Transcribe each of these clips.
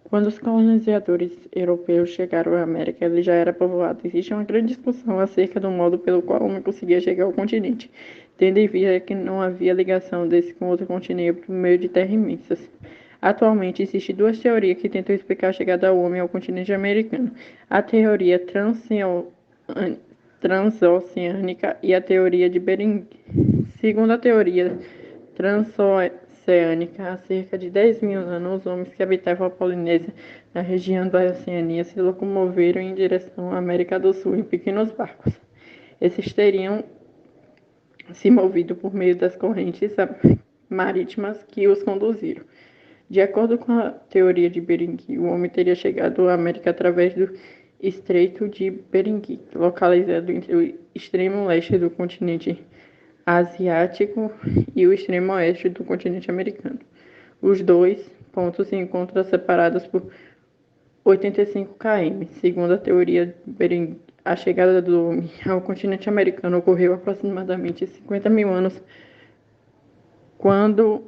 Quando os colonizadores europeus chegaram à América, ele já era povoado. Existe uma grande discussão acerca do modo pelo qual o homem conseguia chegar ao continente, tendo em vista que não havia ligação desse com outro continente por meio de terras imensas. Atualmente, existem duas teorias que tentam explicar a chegada do homem ao continente americano: a teoria transoceânica e a teoria de Bering. Segundo a teoria transoceânica, há cerca de 10 mil anos, os homens que habitavam a Polinésia, na região da Oceania, se locomoveram em direção à América do Sul em pequenos barcos. Esses teriam se movido por meio das correntes marítimas que os conduziram. De acordo com a teoria de Bering, o homem teria chegado à América através do Estreito de Bering, localizado entre o extremo leste do continente asiático e o extremo oeste do continente americano. Os dois pontos se encontram separados por 85 km. Segundo a teoria de Bering, a chegada do homem ao continente americano ocorreu aproximadamente 50 mil anos, quando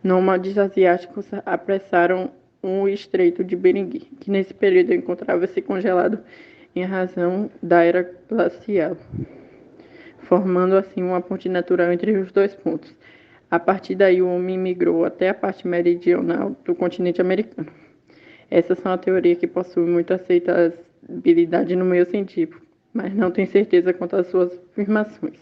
nômades asiáticos apressaram o Estreito de Bering, que nesse período encontrava-se congelado em razão da era glacial, formando assim uma ponte natural entre os dois pontos. A partir daí, o homem migrou até a parte meridional do continente americano. Essas são a teoria que possui muita aceitabilidade no meio científico, mas não tem certeza quanto às suas afirmações.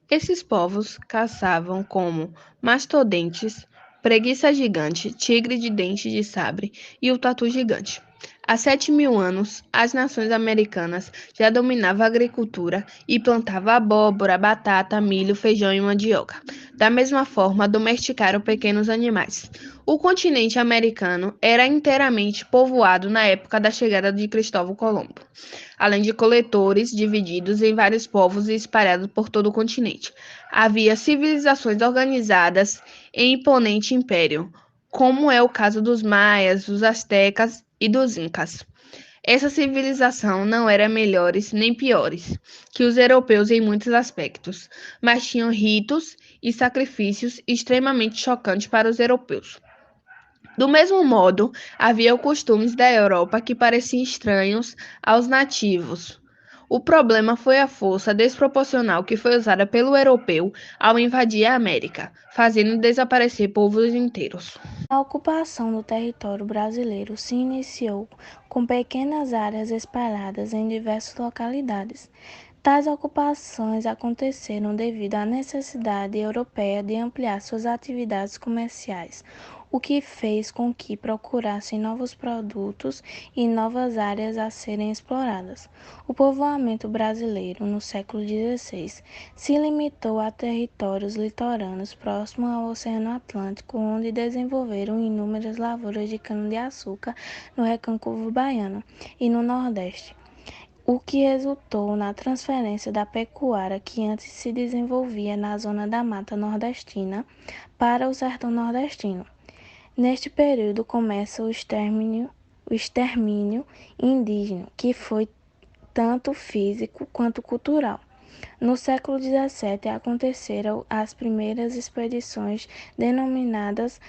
Esses povos caçavam como mastodontes, preguiça gigante, tigre de dente de sabre e o tatu gigante. Há 7 mil anos, as nações americanas já dominavam a agricultura e plantavam abóbora, batata, milho, feijão e mandioca. Da mesma forma, domesticaram pequenos animais. O continente americano era inteiramente povoado na época da chegada de Cristóvão Colombo, além de coletores divididos em vários povos e espalhados por todo o continente. Havia civilizações organizadas em imponente império, como é o caso dos maias, dos astecas e dos incas. Essa civilização não era melhores nem piores que os europeus em muitos aspectos, mas tinham ritos e sacrifícios extremamente chocantes para os europeus. Do mesmo modo, havia costumes da Europa que pareciam estranhos aos nativos. O problema foi a força desproporcional que foi usada pelo europeu ao invadir a América, fazendo desaparecer povos inteiros. A ocupação do território brasileiro se iniciou com pequenas áreas espalhadas em diversas localidades. Tais ocupações aconteceram devido à necessidade europeia de ampliar suas atividades comerciais, o que fez com que procurassem novos produtos e novas áreas a serem exploradas. O povoamento brasileiro, no século XVI, se limitou a territórios litorâneos próximos ao Oceano Atlântico, onde desenvolveram inúmeras lavouras de cana-de-açúcar no Recôncavo Baiano e no Nordeste, o que resultou na transferência da pecuária que antes se desenvolvia na zona da Mata Nordestina para o sertão nordestino. Neste período começa o extermínio indígena, que foi tanto físico quanto cultural. No século XVII aconteceram as primeiras expedições denominadas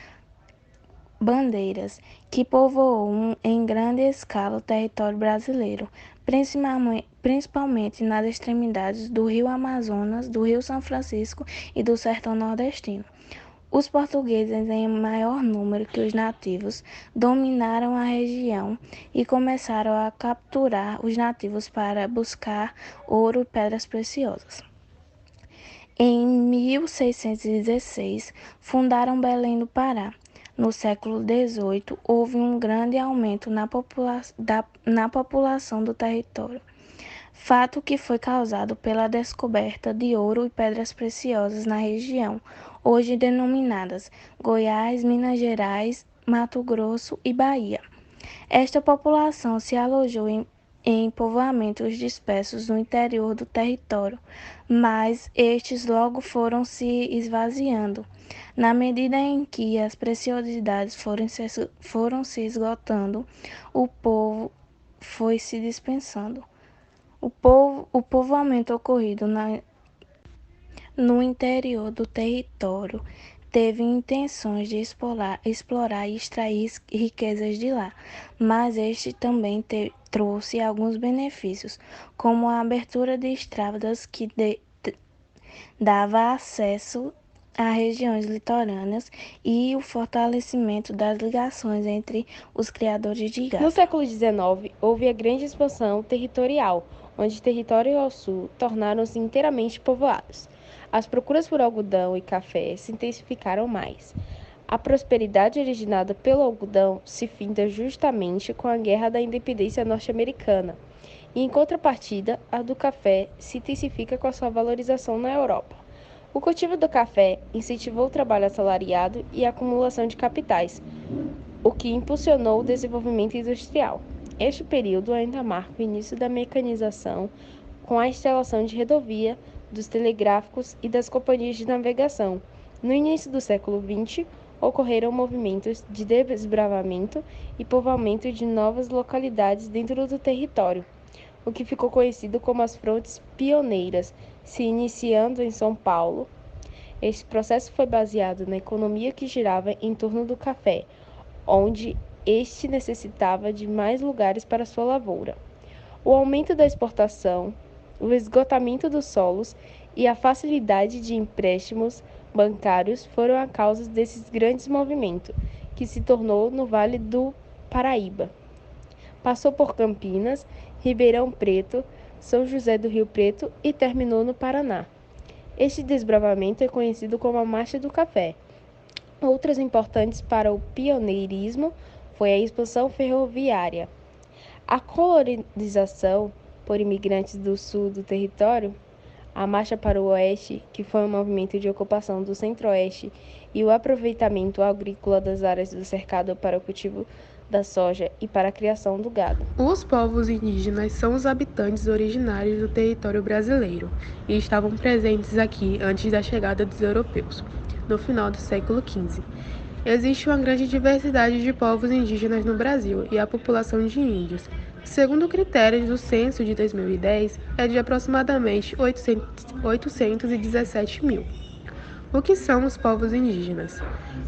bandeiras, que povoou em grande escala o território brasileiro, principalmente nas extremidades do rio Amazonas, do rio São Francisco e do sertão nordestino. Os portugueses, em maior número que os nativos, dominaram a região e começaram a capturar os nativos para buscar ouro e pedras preciosas. Em 1616, fundaram Belém do Pará. No século XVIII, houve um grande aumento na população do território, fato que foi causado pela descoberta de ouro e pedras preciosas na região, hoje denominadas Goiás, Minas Gerais, Mato Grosso e Bahia. Esta população se alojou em povoamentos dispersos no interior do território, mas estes logo foram se esvaziando. Na medida em que as preciosidades foram se esgotando, o povo foi se dispensando. O povoamento ocorrido no interior do território teve intenções de explorar e extrair riquezas de lá, mas este também trouxe alguns benefícios, como a abertura de estradas que dava acesso a regiões litorâneas e o fortalecimento das ligações entre os criadores de gado. No século XIX, houve a grande expansão territorial, onde território ao sul tornaram-se inteiramente povoados. As procuras por algodão e café se intensificaram mais. A prosperidade originada pelo algodão se finda justamente com a Guerra da Independência norte-americana, e, em contrapartida, a do café se intensifica com a sua valorização na Europa. O cultivo do café incentivou o trabalho assalariado e a acumulação de capitais, o que impulsionou o desenvolvimento industrial. Este período ainda marca o início da mecanização, com a instalação de rodovia, dos telegráficos e das companhias de navegação. No início do século XX, ocorreram movimentos de desbravamento e povoamento de novas localidades dentro do território, o que ficou conhecido como as Frontes Pioneiras, se iniciando em São Paulo. Este processo foi baseado na economia que girava em torno do café, onde este necessitava de mais lugares para sua lavoura. O aumento da exportação, o esgotamento dos solos e a facilidade de empréstimos bancários foram a causa desses grandes movimentos, que se tornou no Vale do Paraíba. Passou por Campinas, Ribeirão Preto, São José do Rio Preto e terminou no Paraná. Este desbravamento é conhecido como a Marcha do Café. Outras importantes para o pioneirismo foi a expansão ferroviária. A colonização por imigrantes do sul do território, a marcha para o oeste, que foi um movimento de ocupação do centro-oeste, e o aproveitamento agrícola das áreas do cercado para o cultivo da soja e para a criação do gado. Os povos indígenas são os habitantes originários do território brasileiro e estavam presentes aqui antes da chegada dos europeus, no final do século XV. Existe uma grande diversidade de povos indígenas no Brasil e a população de índios, segundo critérios do censo de 2010, é de aproximadamente 817 mil. O que são os povos indígenas?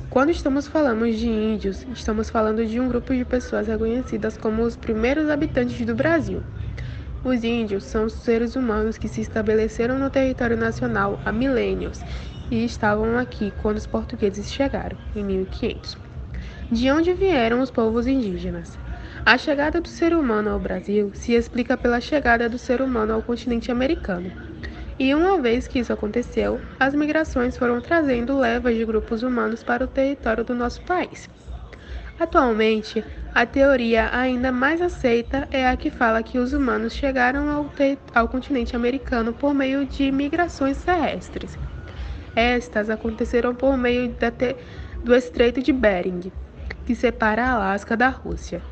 Quando estamos falando de índios, estamos falando de um grupo de pessoas reconhecidas como os primeiros habitantes do Brasil. Os índios são os seres humanos que se estabeleceram no território nacional há milênios e estavam aqui quando os portugueses chegaram, em 1500. De onde vieram os povos indígenas? A chegada do ser humano ao Brasil se explica pela chegada do ser humano ao continente americano. E uma vez que isso aconteceu, as migrações foram trazendo levas de grupos humanos para o território do nosso país. Atualmente, a teoria ainda mais aceita é a que fala que os humanos chegaram ao continente americano por meio de migrações terrestres. Estas aconteceram por meio do Estreito de Bering, que separa a Alasca da Rússia.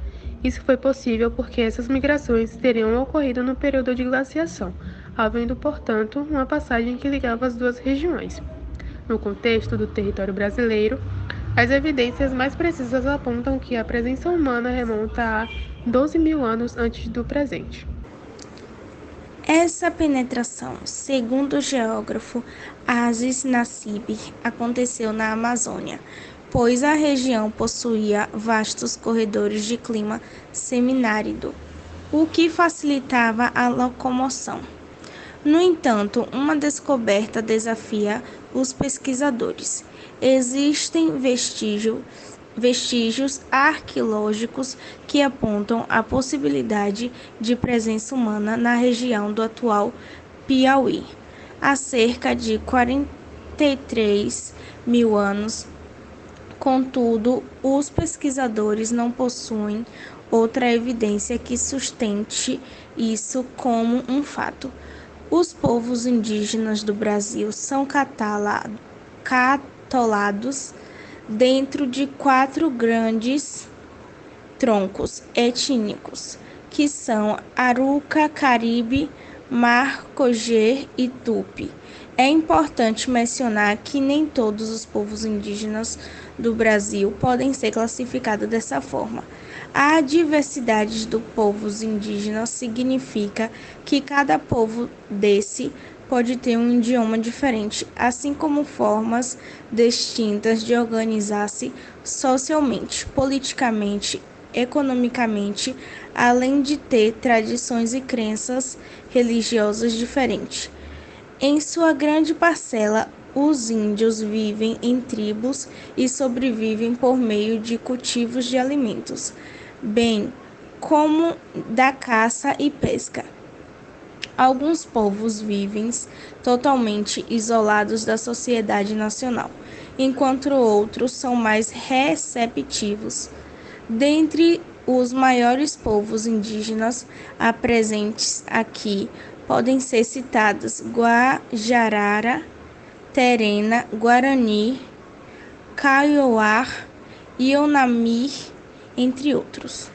Isso foi possível porque essas migrações teriam ocorrido no período de glaciação, havendo, portanto, uma passagem que ligava as duas regiões. No contexto do território brasileiro, as evidências mais precisas apontam que a presença humana remonta a 12 mil anos antes do presente. Essa penetração, segundo o geógrafo Aziz Nassib, aconteceu na Amazônia, pois a região possuía vastos corredores de clima semiárido, o que facilitava a locomoção. No entanto, uma descoberta desafia os pesquisadores. Existem vestígios arqueológicos que apontam a possibilidade de presença humana na região do atual Piauí, há cerca de 43 mil anos. Contudo, os pesquisadores não possuem outra evidência que sustente isso como um fato. Os povos indígenas do Brasil são catalogados dentro de 4 grandes troncos étnicos, que são Aruca, Caribe, Marcoger e Tupi. É importante mencionar que nem todos os povos indígenas do Brasil podem ser classificados dessa forma. A diversidade dos povos indígenas significa que cada povo desse pode ter um idioma diferente, assim como formas distintas de organizar-se socialmente, politicamente, economicamente, além de ter tradições e crenças religiosas diferentes. Em sua grande parcela, os índios vivem em tribos e sobrevivem por meio de cultivos de alimentos, bem como da caça e pesca. Alguns povos vivem totalmente isolados da sociedade nacional, enquanto outros são mais receptivos. Dentre os maiores povos indígenas presentes aqui, podem ser citados Guajarara, Terena, Guarani, Kaiowá, Ionami, entre outros.